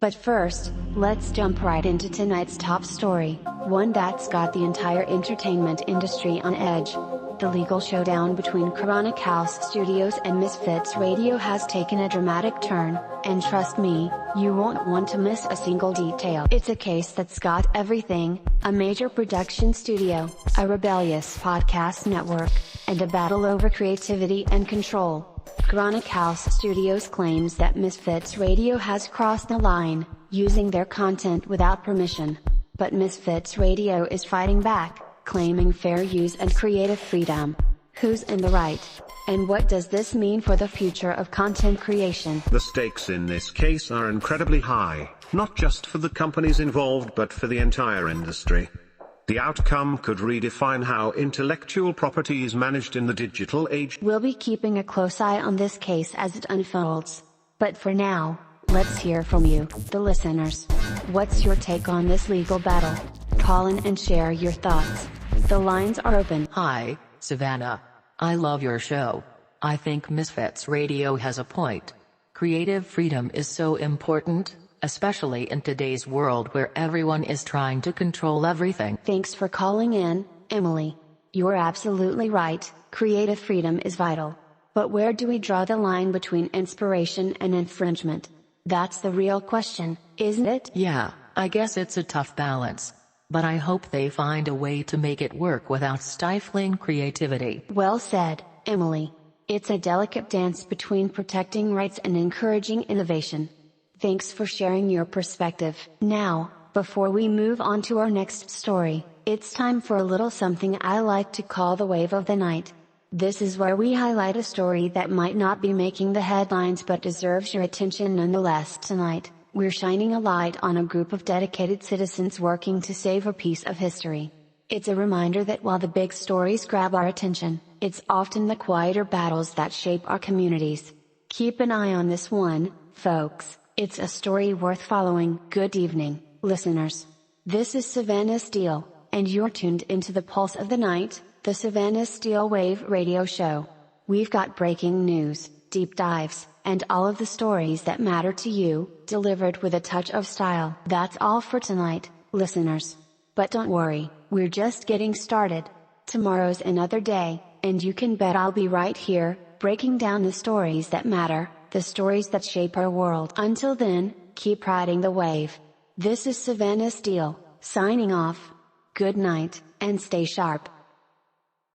But first, let's jump right into tonight's top story, one that's got the entire entertainment industry on edge. The legal showdown between Chronic House Studios and Misfits Radio has taken a dramatic turn, and trust me, you won't want to miss a single detail. It's a case that's got everything: a major production studio, a rebellious podcast network, and a battle over creativity and control. Chronic House Studios claims that Misfits Radio has crossed the line, using their content without permission. But Misfits Radio is fighting back, claiming fair use and creative freedom. Who's in the right? And what does this mean for the future of content creation? The stakes in this case are incredibly high, not just for the companies involved but for the entire industry. The outcome could redefine how intellectual property is managed in the digital age. We'll be keeping a close eye on this case as it unfolds. But for now, let's hear from you, the listeners. What's your take on this legal battle? Call in and share your thoughts. The lines are open. Hi, Savannah. I love your show. I think Misfits Radio has a point. Creative freedom is so important, especially in today's world where everyone is trying to control everything. Thanks for calling in, Emily. You're absolutely right, creative freedom is vital. But where do we draw the line between inspiration and infringement? That's the real question, isn't it? Yeah, I guess it's a tough balance. But I hope they find a way to make it work without stifling creativity. Well said, Emily. It's a delicate dance between protecting rights and encouraging innovation. Thanks for sharing your perspective. Now, before we move on to our next story, it's time for a little something I like to call the wave of the night. This is where we highlight a story that might not be making the headlines but deserves your attention nonetheless. Tonight, we're shining a light on a group of dedicated citizens working to save a piece of history. It's a reminder that while the big stories grab our attention, it's often the quieter battles that shape our communities. Keep an eye on this one, folks. It's a story worth following. Good evening, listeners. This is Savannah Steele, and you're tuned into the pulse of the night, the Savannah Steele Wave Radio Show. We've got breaking news, deep dives, and all of the stories that matter to you, delivered with a touch of style. That's all for tonight, listeners. But don't worry, we're just getting started. Tomorrow's another day, and you can bet I'll be right here, breaking down the stories that matter, the stories that shape our world. Until then, keep riding the wave. This is Savannah Steele, signing off. Good night, and stay sharp.